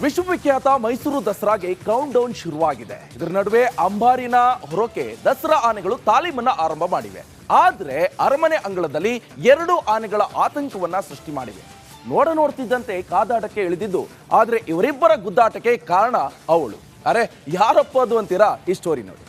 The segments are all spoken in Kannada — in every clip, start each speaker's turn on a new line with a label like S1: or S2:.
S1: ವಿಶ್ವವಿಖ್ಯಾತ ಮೈಸೂರು ದಸರಾಗೆ ಕೌಂಟ್ ಡೌನ್ ಶುರುವಾಗಿದೆ. ಇದರ ನಡುವೆ ಅಂಬಾರಿನ ಹೊರಕೆ ದಸರಾ ಆನೆಗಳು ತಾಲೀಮನ್ನ ಆರಂಭ ಮಾಡಿವೆ. ಆದ್ರೆ ಅರಮನೆ ಅಂಗಳದಲ್ಲಿ 2 ಆನೆಗಳ ಆತಂಕವನ್ನ ಸೃಷ್ಟಿ ಮಾಡಿವೆ. ನೋಡ್ತಿದ್ದಂತೆ ಕಾದಾಟಕ್ಕೆ ಇಳಿದಿದ್ದು. ಆದ್ರೆ ಇವರಿಬ್ಬರ ಗುದ್ದಾಟಕ್ಕೆ ಕಾರಣ ಅವಳು. ಅರೆ ಯಾರಪ್ಪ ಅದು ಅಂತೀರಾ? ಈ ಸ್ಟೋರಿ ನೋಡಿ.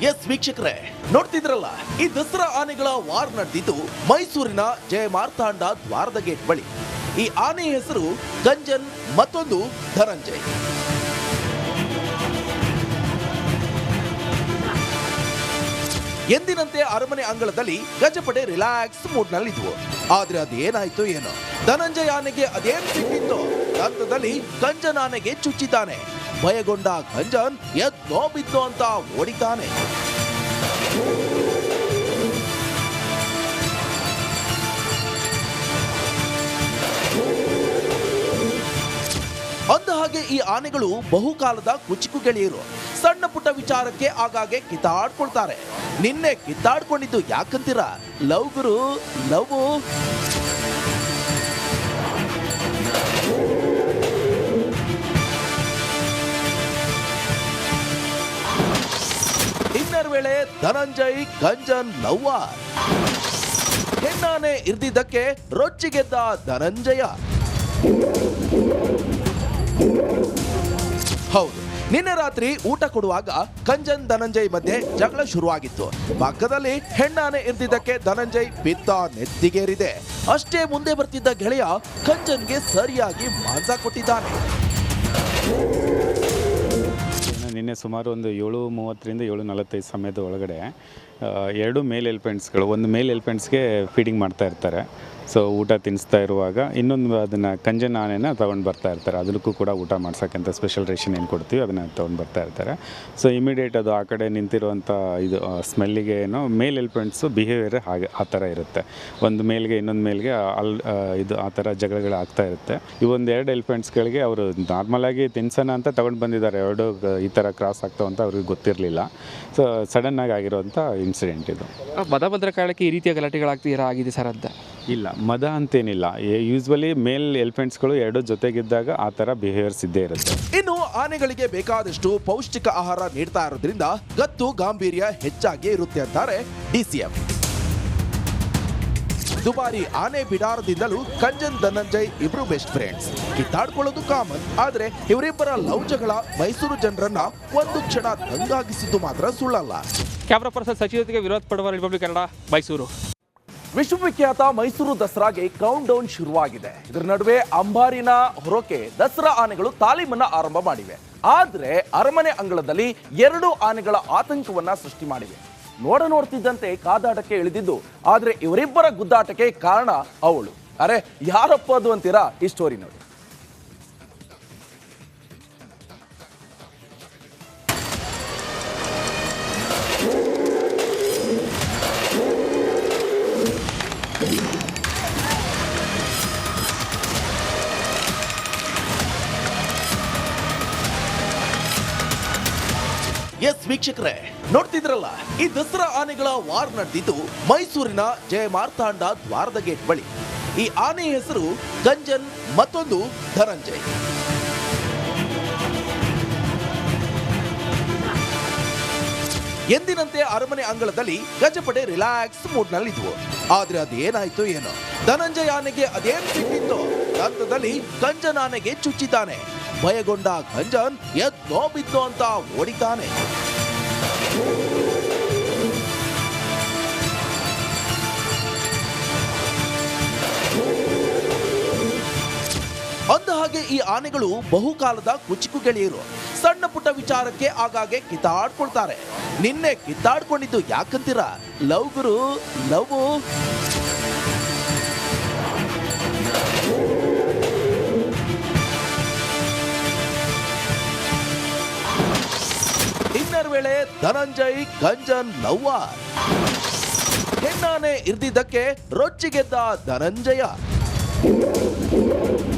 S1: ಎಸ್ ವೀಕ್ಷಕರೇ, ನೋಡ್ತಿದ್ರಲ್ಲ, ಈ ದಸರಾ ಆನೆಗಳ ವಾರ್ ನಡೆದಿದ್ದು ಮೈಸೂರಿನ ಜಯ ಮಾರ್ತಾಂಡ ದ್ವಾರದ ಗೇಟ್ ಬಳಿ. ಈ ಆನೆ ಹೆಸರು ಗಂಜನ್, ಮತ್ತೊಂದು ಧನಂಜಯ್. ಎಂದಿನಂತೆ ಅರಮನೆ ಅಂಗಳದಲ್ಲಿ ಗಜಪಡೆ ರಿಲ್ಯಾಕ್ಸ್ ಮೂಡ್ ನಲ್ಲಿದ್ವು. ಆದ್ರೆ ಅದೇನಾಯ್ತು ಏನೋ, ಧನಂಜಯ್ ಆನೆಗೆ ಅದೇನ್ ಸಿಕ್ಕಿತ್ತು, ದಂತದಲ್ಲಿ ಗಂಜನ್ ಆನೆಗೆ ಚುಚ್ಚಿದ್ದಾನೆ. ಭಯಗೊಂಡ ಗಂಜನ್ ಎದ್ನೋ ಬಿದ್ದೋ ಅಂತ ಓಡಿತಾನೆ. ಅಂದ ಹಾಗೆ ಈ ಆನೆಗಳು ಬಹುಕಾಲದ ಕುಚಿಕು ಗೆಳೆಯರು. ಸಣ್ಣ ಪುಟ್ಟ ವಿಚಾರಕ್ಕೆ ಆಗಾಗ್ಗೆ ಕಿತ್ತಾಡ್ಕೊಳ್ತಾರೆ. ನಿನ್ನೆ ಕಿತ್ತಾಡ್ಕೊಂಡಿದ್ದು ಯಾಕಂತೀರ? ಲವ್ ಗುರು, ಲವ್. ಡಿನ್ನರ್ ವೇಳೆ ಧನಂಜಯ್ ಗಂಜನ್ ಲವ್ವ. ಹೆಣ್ಣಾನೆ ಇರ್ದಿದ್ದಕ್ಕೆ ರೊಚ್ಚಿಗೆದ್ದ ಧನಂಜಯ. ಹೌದು, ನಿನ್ನೆ ರಾತ್ರಿ ಊಟ ಕೊಡುವಾಗ ಗಂಜನ್ ಧನಂಜಯ್ ಮಧ್ಯೆ ಜಗಳ ಶುರುವಾಗಿತ್ತು. ಪಕ್ಕದಲ್ಲಿ ಹೆಣ್ಣಾನೆ ಇರ್ದಿದ್ದಕ್ಕೆ ಧನಂಜಯ್ ಬಿದ್ದ ನೆತ್ತಿಗೇರಿದೆ. ಅಷ್ಟೇ ಮುಂದೆ ಬರ್ತಿದ್ದ ಗೆಳೆಯ ಗಂಜನ್ಗೆ ಸರಿಯಾಗಿ ಮಾಂಸ ಕೊಟ್ಟಿದ್ದಾನೆ.
S2: ನಿನ್ನೆ ಸುಮಾರು ಒಂದು 7:30ರಿಂದ 7:45 ಸಮಯದ ಒಳಗಡೆ 2 ಮೇಲ್ ಎಲಿಫೆಂಟ್ಸ್ಗಳು, ಒಂದು ಮೇಲ್ ಎಲಿಫೆಂಟ್ಸ್ಗೆ ಫೀಡಿಂಗ್ ಮಾಡ್ತಾ ಇರ್ತಾರೆ. ಸೊ ಊಟ ತಿನ್ನಿಸ್ತಾ ಇರುವಾಗ ಇನ್ನೊಂದು ಅದನ್ನು ಕಂಜನ್ ಆನೆನ ತೊಗೊಂಡು ಬರ್ತಾ ಇರ್ತಾರೆ. ಅದಕ್ಕೂ ಕೂಡ ಊಟ ಮಾಡ್ಸೋಕ್ಕಂತ ಸ್ಪೆಷಲ್ ರೇಷನ್ ಏನು ಕೊಡ್ತೀವಿ ಅದನ್ನು ತೊಗೊಂಡು ಬರ್ತಾ ಇರ್ತಾರೆ. ಸೊ ಇಮಿಡಿಯೇಟ್ ಅದು ಆ ಕಡೆ ನಿಂತಿರುವಂಥ ಇದು ಸ್ಮೆಲ್ಲಿಗೆ ಏನೋ ಮೇಲ್ ಎಲಿಫೆಂಟ್ಸು ಬಿಹೇವಿಯರ್ ಹಾಗೆ ಆ ಥರ ಇರುತ್ತೆ. ಒಂದು ಮೇಲ್ಗೆ ಇನ್ನೊಂದು ಮೇಲ್ಗೆ ಇದು ಆ ಥರ ಜಗಳಗಳು ಆಗ್ತಾ ಇರುತ್ತೆ. ಇವೊಂದು 2 ಎಲಿಫೆಂಟ್ಸ್ಗಳಿಗೆ ಅವರು ನಾರ್ಮಲಾಗಿ ತಿನ್ಸೋಣ ಅಂತ ತೊಗೊಂಡು ಬಂದಿದ್ದಾರೆ. 2 ಈ ಥರ ಕ್ರಾಸ್ ಆಗ್ತಾವೆ ಅಂತ ಅವ್ರಿಗೆ ಗೊತ್ತಿರಲಿಲ್ಲ. ಸೊ ಸಡನ್ನಾಗಿ ಆಗಿರೋಂಥ ಇನ್ಸಿಡೆಂಟ್ ಇದು.
S3: ಮದ ಕಾರಣಕ್ಕೆ ಈ ರೀತಿಯ ಗಲಾಟೆಗಳಾಗಿದೆ ಸರ್ ಅಂತ?
S2: ಇಲ್ಲ, ಮದ ಅಂತೇನಿಲ್ಲ. ಯೂಸ್ವಲಿ ಮೇಲ್ ಎಲಿಫೆಂಟ್ಸ್ಗಳು 2 ಜೊತೆಗಿದ್ದಾಗ ಆ ಥರ ಬಿಹೇವಿಯರ್ಸ್ ಇದ್ದೇ ಇರುತ್ತೆ.
S1: ಇನ್ನು ಆನೆಗಳಿಗೆ ಬೇಕಾದಷ್ಟು ಪೌಷ್ಟಿಕ ಆಹಾರ ನೀಡ್ತಾ ಇರೋದ್ರಿಂದ ಗತ್ತು ಗಾಂಭೀರ್ಯ ಹೆಚ್ಚಾಗಿ ಇರುತ್ತೆ ಅಂತಾರೆ DCM. ದುಬಾರಿ ಆನೆ ಬಿಡಾರದಿಂದಲೂ ಕಂಜನ್ ಧನಂಜಯ್ ಇಬ್ರು ಬೆಸ್ಟ್ ಫ್ರೆಂಡ್ಸ್. ಕಿತ್ತಾಡ್ಕೊಳ್ಳೋದು ಕಾಮನ್. ಆದ್ರೆ ಇವರಿಬ್ಬರ ಲವ್ ಜಗಳ ಮೈಸೂರು ಜನರನ್ನ ಒಂದು ಕ್ಷಣ ದಂಗಾಗಿಸಿದ್ದು ಮಾತ್ರ ಸುಳ್ಳಲ್ಲ.
S3: ಕ್ಯಾಮ್ರಾ ಪರ್ಸನ್ ಸಚಿವರಿಗೆ ವಿರೋಧ ಪಡುವ ರಿಪಬ್ಲಿಕ್ ಕನ್ನಡ, ಮೈಸೂರು.
S1: ವಿಶ್ವವಿಖ್ಯಾತ ಮೈಸೂರು ದಸರಾಗೆ ಕೌಂಟ್ ಡೌನ್ ಶುರುವಾಗಿದೆ. ಇದರ ನಡುವೆ ಅಂಬಾರಿನ ಹೊರಕೆ ದಸರಾ ಆನೆಗಳು ತಾಲೀಮನ್ನ ಆರಂಭ ಮಾಡಿವೆ. ಆದ್ರೆ ಅರಮನೆ ಅಂಗಳದಲ್ಲಿ 2 ಆನೆಗಳ ಆತಂಕವನ್ನ ಸೃಷ್ಟಿ ಮಾಡಿವೆ. ನೋಡ್ತಿದ್ದಂತೆ ಕಾದಾಟಕ್ಕೆ ಇಳಿದಿದ್ದು. ಆದ್ರೆ ಇವರಿಬ್ಬರ ಗುದ್ದಾಟಕ್ಕೆ ಕಾರಣ ಅವಳು. ಅರೆ ಯಾರಪ್ಪ ಅದು ಅಂತೀರಾ? ಈ ಸ್ಟೋರಿ ನೋಡಿ. ಎಸ್ ವೀಕ್ಷಕರೇ, ನೋಡ್ತಿದ್ರಲ್ಲ, ಈ ದಸರಾ ಆನೆಗಳ ವಾರ್ ನಡೆದಿದ್ದು ಮೈಸೂರಿನ ಜಯ ಮಾರ್ತಾಂಡ ದ್ವಾರದ ಗೇಟ್ ಬಳಿ. ಈ ಆನೆ ಹೆಸರು ಗಂಜನ್, ಮತ್ತೊಂದು ಧನಂಜಯ್. ಎಂದಿನಂತೆ ಅರಮನೆ ಅಂಗಳದಲ್ಲಿ ಗಜಪಡೆ ರಿಲ್ಯಾಕ್ಸ್ ಮೂಡ್ ನಲ್ಲಿದ್ವು. ಆದ್ರೆ ಅದೇನಾಯ್ತು ಏನೋ, ಧನಂಜಯ್ ಆನೆಗೆ ಅದೇನ್ ಸಿಕ್ಕಿತ್ತು, ದಂತದಲ್ಲಿ ಗಂಜನ್ ಆನೆಗೆ ಚುಚ್ಚಿದ್ದಾನೆ. ಭಯಗೊಂಡ ಗಂಜನ್ ಎದ್ನೋ ಬಿದ್ದೋ ಅಂತ ಓಡಿತಾನೆ. ಅಂದ ಹಾಗೆ ಈ ಆನೆಗಳು ಬಹುಕಾಲದ ಕುಚಿಕು ಗೆಳೆಯರು. ಸಣ್ಣ ಪುಟ್ಟ ವಿಚಾರಕ್ಕೆ ಆಗಾಗ್ಗೆ ಕಿತ್ತಾಡ್ಕೊಳ್ತಾರೆ. ನಿನ್ನೆ ಕಿತ್ತಾಡ್ಕೊಂಡಿದ್ದು ಯಾಕಂತೀರ? ಲವ್ ಗುರು, ಲವ್. ಡಿನ್ನರ್ ವೇಳೆ ಧನಂಜಯ್ ಗಂಜನ್ ಲವ್ವ. ಹೆಣ್ಣಾನೆ ಇರ್ದಿದ್ದಕ್ಕೆ ರೊಚ್ಚಿಗೆದ್ದ ಧನಂಜಯ.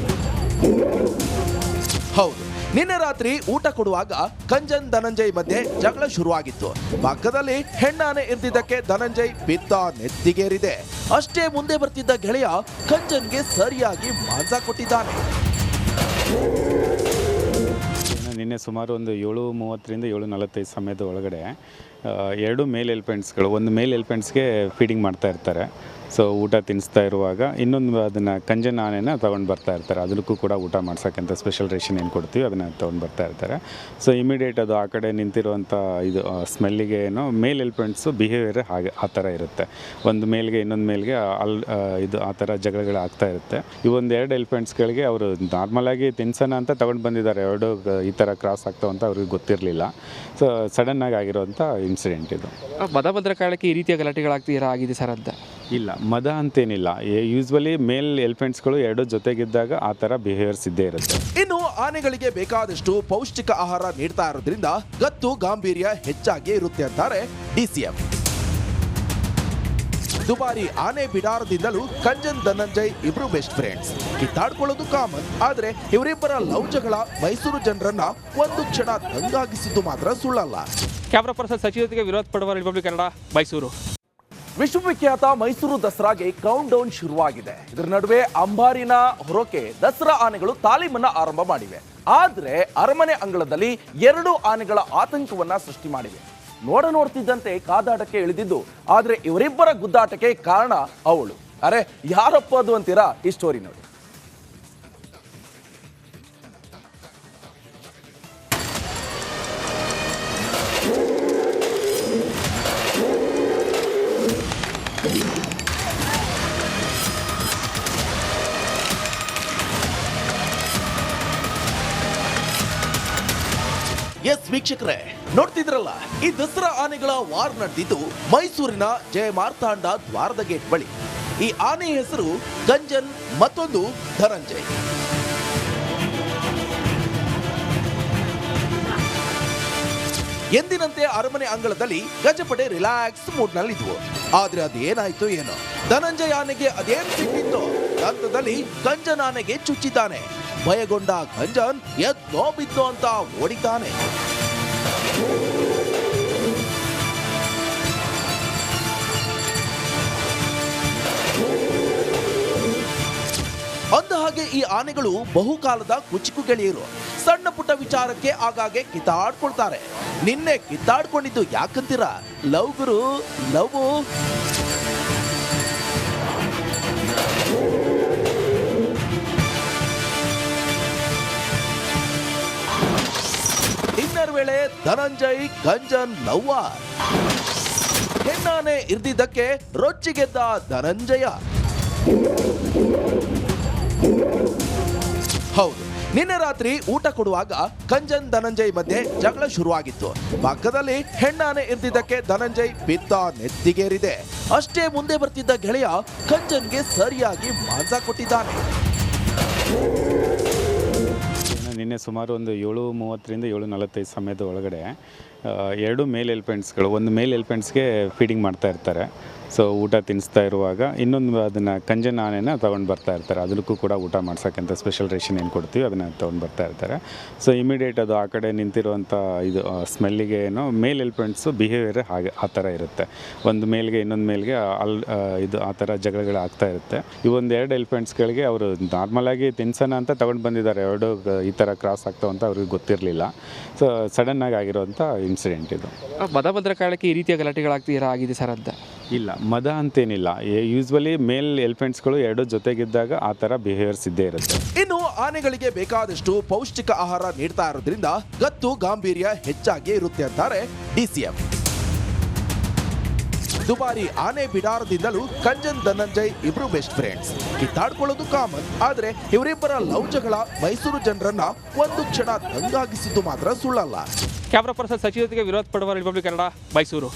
S1: ಹೌದು, ನಿನ್ನೆ ರಾತ್ರಿ ಊಟ ಕೊಡುವಾಗ ಕಂಜನ್ ಧನಂಜಯ್ ಮಧ್ಯೆ ಜಗಳ ಶುರುವಾಗಿತ್ತು. ಪಕ್ಕದಲ್ಲಿ ಹೆಣ್ಣಾನೆ ಇರ್ದಿದ್ದಕ್ಕೆ ಧನಂಜಯ್ ಬಿದ್ದ ನೆತ್ತಿಗೇರಿದೆ. ಅಷ್ಟೇ ಮುಂದೆ ಬರ್ತಿದ್ದ ಗೆಳೆಯ ಕಂಜನ್ಗೆ ಸರಿಯಾಗಿ ಮಾಂಸ ಕೊಟ್ಟಿದ್ದಾನೆ.
S2: ನಿನ್ನೆ ಸುಮಾರು ಒಂದು 7:30ರಿಂದ 7:45 ಸಮಯದ ಒಳಗಡೆ ಎರಡು ಮೇಲ್ ಎಲಿಫೆಂಟ್ಸ್ಗಳು, ಒಂದು ಮೇಲ್ ಎಲಿಫೆಂಟ್ಸ್ಗೆ ಫೀಡಿಂಗ್ ಮಾಡ್ತಾ ಇರ್ತಾರೆ. ಸೊ ಊಟ ತಿನ್ನಿಸ್ತಾ ಇರುವಾಗ ಇನ್ನೊಂದು ಅದನ್ನು ಕಂಜನ್ ಆನೆನ ತೊಗೊಂಡು ಬರ್ತಾ ಇರ್ತಾರೆ. ಅದಕ್ಕೂ ಕೂಡ ಊಟ ಮಾಡ್ಸೋಕ್ಕಂತ ಸ್ಪೆಷಲ್ ರೇಷನ್ ಏನು ಕೊಡ್ತೀವಿ ಅದನ್ನು ತೊಗೊಂಡು ಬರ್ತಾ ಇರ್ತಾರೆ. ಸೊ ಇಮಿಡಿಯೇಟ್ ಅದು ಆ ಕಡೆ ನಿಂತಿರುವಂಥ ಇದು ಸ್ಮೆಲ್ಲಿಗೆ ಏನೋ ಮೇಲ್ ಎಲಿಫೆಂಟ್ಸು ಬಿಹೇವಿಯರ್ ಹಾಗೆ ಆ ಥರ ಇರುತ್ತೆ. ಒಂದು ಮೇಲ್ಗೆ ಇನ್ನೊಂದು ಮೇಲ್ಗೆ ಇದು ಆ ಥರ ಜಗಳಗಳು ಆಗ್ತಾ ಇರುತ್ತೆ. ಇವೊಂದು 2 ಎಲಿಫೆಂಟ್ಸ್ಗಳಿಗೆ ಅವರು ನಾರ್ಮಲಾಗಿ ತಿನ್ಸೋಣ ಅಂತ ತೊಗೊಂಡು ಬಂದಿದ್ದಾರೆ. ಎರಡು ಈ ಥರ ಕ್ರಾಸ್ ಆಗ್ತಾವಂತ ಅವ್ರಿಗೆ ಗೊತ್ತಿರಲಿಲ್ಲ. ಸೊ ಸಡನ್ನಾಗಿ ಆಗಿರೋಂಥ ಇನ್ಸಿಡೆಂಟ್ ಇದು.
S3: ಮದ ಕಾರಣಕ್ಕೆ ಈ ರೀತಿಯ ಗಲಾಟೆಗಳಾಗ್ತೀರಾ ಆಗಿದೆ ಸರ್ ಅಂತ?
S2: ಇಲ್ಲ, ಮದ ಅಂತೇನಿಲ್ಲ. ಯೂಸ್ವಲಿ ಮೇಲ್ ಎಲಿಫೆಂಟ್ಸ್ಗಳು ಎರಡು ಜೊತೆಗಿದ್ದಾಗ ಆ ಥರ ಬಿಹೇವಿಯರ್ಸ್ ಇದ್ದೇ ಇರುತ್ತೆ.
S1: ಇನ್ನು ಆನೆಗಳಿಗೆ ಬೇಕಾದಷ್ಟು ಪೌಷ್ಟಿಕ ಆಹಾರ ನೀಡ್ತಾ ಇರೋದ್ರಿಂದ ಗತ್ತು ಗಾಂಭೀರ್ಯ ಹೆಚ್ಚಾಗಿ ಇರುತ್ತೆ ಅಂತಾರೆ ಡಿಸಿಎಂ. ದುಬಾರಿ ಆನೆ ಬಿಡಾರದಿಂದಲೂ ಕಂಜನ್ ಧನಂಜಯ್ ಇಬ್ರು ಬೆಸ್ಟ್ ಫ್ರೆಂಡ್ಸ್. ಕಿತ್ತಾಡ್ಕೊಳ್ಳೋದು ಕಾಮನ್, ಆದ್ರೆ ಇವರಿಬ್ಬರ ಲವ್ ಜಗಳ ಮೈಸೂರು ಜನರನ್ನ ಒಂದು ಕ್ಷಣ ದಂಗಾಗಿಸಿದ್ದು ಮಾತ್ರ ಸುಳ್ಳಲ್ಲ.
S3: ಕ್ಯಾಮ್ರಾ ಪರ್ಸನ್ ಸಚಿವ ಜೊತೆಗೆ ವಿರೋಧ ಪಡುವ ರಿಪಬ್ಲಿಕ್ ಕನ್ನಡ, ಮೈಸೂರು.
S1: ವಿಶ್ವವಿಖ್ಯಾತ ಮೈಸೂರು ದಸರಾಗೆ ಕೌಂಟ್ ಡೌನ್ ಶುರುವಾಗಿದೆ. ಇದರ ನಡುವೆ ಅಂಬಾರಿನ ಹೊರಕೆ ದಸರಾ ಆನೆಗಳು ತಾಲೀಮನ್ನ ಆರಂಭ ಮಾಡಿವೆ. ಆದ್ರೆ ಅರಮನೆ ಅಂಗಳದಲ್ಲಿ 2 ಆನೆಗಳ ಆತಂಕವನ್ನ ಸೃಷ್ಟಿ ಮಾಡಿವೆ. ನೋಡ್ತಿದ್ದಂತೆ ಕಾದಾಟಕ್ಕೆ ಇಳಿದಿದ್ದು. ಆದ್ರೆ ಇವರಿಬ್ಬರ ಗುದ್ದಾಟಕ್ಕೆ ಕಾರಣ ಅವಳು. ಅರೆ ಯಾರಪ್ಪ ಅದು ಅಂತೀರಾ? ಈ ಸ್ಟೋರಿ ನೋಡಿ. ಎಸ್ ವೀಕ್ಷಕರೇ, ನೋಡ್ತಿದ್ರಲ್ಲ, ಈ ದಸರಾ ಆನೆಗಳ ವಾರ್ ನಡೆದಿದ್ದು ಮೈಸೂರಿನ ಜಯ ಮಾರ್ತಾಂಡ ದ್ವಾರದ ಗೇಟ್ ಬಳಿ. ಈ ಆನೆ ಹೆಸರು ಕಂಜನ್, ಮತ್ತೊಂದು ಧನಂಜಯ್. ಎಂದಿನಂತೆ ಅರಮನೆ ಅಂಗಳದಲ್ಲಿ ಗಜಪಡೆ ರಿಲ್ಯಾಕ್ಸ್ ಮೂಡ್ ನಲ್ಲಿದ್ವು. ಆದ್ರೆ ಅದೇನಾಯ್ತು ಏನೋ, ಧನಂಜಯ್ ಆನೆಗೆ ಅದೇನ್ ಸಿಕ್ಕಿತ್ತು, ದಂತದಲ್ಲಿ ಕಂಜನ್ ಆನೆಗೆ ಚುಚ್ಚಿದ್ದಾನೆ. ಭಯಗೊಂಡ ಕಂಜನ್ ಎದ್ದೋ ಬಿದ್ದೋ ಅಂತ ಓಡಿದ್ದಾನೆ. ಅಂದ ಹಾಗೆ ಈ ಆನೆಗಳು ಬಹುಕಾಲದ ಕುಚಿಕು ಗೆಳೆಯರು. ಸಣ್ಣ ಪುಟ್ಟ ವಿಚಾರಕ್ಕೆ ಆಗಾಗ್ಗೆ ಕಿತ್ತಾಡ್ಕೊಳ್ತಾರೆ. ನಿನ್ನೆ ಕಿತ್ತಾಡ್ಕೊಂಡಿದ್ದು ಯಾಕಂತೀರಾ? ಲವ್ ಗುರು, ಲವ್. ಡಿನ್ನರ್ ವೇಳೆ ಧನಂಜಯ್ ಕಂಜನ್ ಲವ್ವ. ಹೆಣ್ಣಾನೆ ಇರ್ದಿದ್ದಕ್ಕೆ ರೊಚ್ಚಿಗೆದ್ದ ಧನಂಜಯ. ಹೌದು, ನಿನ್ನೆ ರಾತ್ರಿ ಊಟ ಕೊಡುವಾಗ ಕಂಜನ್ ಧನಂಜಯ್ ಮಧ್ಯೆ ಜಗಳ ಶುರುವಾಗಿತ್ತು. ಪಕ್ಕದಲ್ಲಿ ಹೆಣ್ಣಾನೆ ಇರ್ದಿದ್ದಕ್ಕೆ ಧನಂಜಯ್ ಬಿದ್ದ ನೆತ್ತಿಗೇರಿದೆ. ಅಷ್ಟೇ ಮುಂದೆ ಬರ್ತಿದ್ದ ಗೆಳೆಯ ಕಂಜನ್ಗೆ ಸರಿಯಾಗಿ ಮಾಂಸ ಕೊಟ್ಟಿದ್ದಾನೆ.
S2: ನಿನ್ನೆ ಸುಮಾರು ಒಂದು 7:30ರಿಂದ 7:45 ಸಮಯದ ಒಳಗಡೆ ಎರಡು ಮೇಲ್ ಎಲಿಫೆಂಟ್ಸ್ಗಳು, ಒಂದು ಮೇಲ್ ಎಲಿಫೆಂಟ್ಸ್ಗೆ ಫೀಡಿಂಗ್ ಮಾಡ್ತಾ ಇರ್ತಾರೆ. ಸೊ ಊಟ ತಿನ್ನಿಸ್ತಾ ಇರುವಾಗ ಇನ್ನೊಂದು ಅದನ್ನು ಕಂಜನ್ ಆನೆನ ತೊಗೊಂಡು ಬರ್ತಾ ಇರ್ತಾರೆ. ಅದಕ್ಕೂ ಕೂಡ ಊಟ ಮಾಡ್ಸೋಕ್ಕಂತ ಸ್ಪೆಷಲ್ ರೇಷನ್ ಏನು ಕೊಡ್ತೀವಿ ಅದನ್ನು ತೊಗೊಂಡು ಬರ್ತಾ ಇರ್ತಾರೆ. ಸೊ ಇಮಿಡಿಯೇಟ್ ಅದು ಆ ಕಡೆ ನಿಂತಿರುವಂಥ ಇದು ಸ್ಮೆಲ್ಲಿಗೆ ಏನೋ ಮೇಲ್ ಎಲಿಫೆಂಟ್ಸು ಬಿಹೇವಿಯರ್ ಹಾಗೆ ಆ ಥರ ಇರುತ್ತೆ. ಒಂದು ಮೇಲ್ಗೆ ಇನ್ನೊಂದು ಮೇಲ್ಗೆ ಇದು ಆ ಥರ ಜಗಳಗಳು ಆಗ್ತಾ ಇರುತ್ತೆ. ಇವೊಂದು 2 ಎಲಿಫೆಂಟ್ಸ್ಗಳಿಗೆ ಅವರು ನಾರ್ಮಲಾಗಿ ತಿನ್ಸೋಣ ಅಂತ ತೊಗೊಂಡು ಬಂದಿದ್ದಾರೆ. ಎರಡು ಈ ಥರ ಕ್ರಾಸ್ ಆಗ್ತಾವಂತ ಅವ್ರಿಗೆ ಗೊತ್ತಿರಲಿಲ್ಲ. ಸೊ ಸಡನ್ನಾಗಿ ಆಗಿರೋಂಥ ಇನ್ಸಿಡೆಂಟ್ ಇದು.
S3: ಮದ ಕಾರಣಕ್ಕೆ ಈ ರೀತಿಯ ಗಲಾಟೆಗಳಾಗ್ತೀರಾ ಆಗಿದೆ ಸರ್ ಅಂತ?
S2: ಇಲ್ಲ, ಮದ ಅಂತೇನಿಲ್ಲ. ಯೂಸ್ವಲಿ ಮೇಲ್ ಎಲಿಫೆಂಟ್ಸ್ಗಳು ಎರಡು ಜೊತೆಗಿದ್ದಾಗ ಆ ಥರ ಬಿಹೇವಿಯರ್ಸ್ ಇದ್ದೇ ಇರುತ್ತೆ.
S1: ಇನ್ನು ಆನೆಗಳಿಗೆ ಬೇಕಾದಷ್ಟು ಪೌಷ್ಟಿಕ ಆಹಾರ ನೀಡ್ತಾ ಇರೋದ್ರಿಂದ ಗತ್ತು ಗಾಂಭೀರ್ಯ ಹೆಚ್ಚಾಗಿ ಇರುತ್ತೆ ಅಂತಾರೆ ಡಿಸಿಎಂ. ದುಬಾರಿ ಆನೆ ಬಿಡಾರದಿಂದಲೂ ಕಂಜನ್ ಧನಂಜಯ್ ಇಬ್ರು ಬೆಸ್ಟ್ ಫ್ರೆಂಡ್ಸ್. ಕಿತ್ತಾಡ್ಕೊಳ್ಳೋದು ಕಾಮನ್, ಆದ್ರೆ ಇವರಿಬ್ಬರ ಲವ್ ಜಗಳ ಮೈಸೂರು ಜನರನ್ನ ಒಂದು ಕ್ಷಣ ದಂಗಾಗಿಸಿದ್ದು ಮಾತ್ರ ಸುಳ್ಳಲ್ಲ.
S3: ಕ್ಯಾಮ್ರಾ ಪರ್ಸನ್ ಸಚಿವ ಜೊತೆಗೆ ವಿರೋಧ ಪಡುವ ರಿಪಬ್ಲಿಕ್ ಕನ್ನಡ, ಮೈಸೂರು.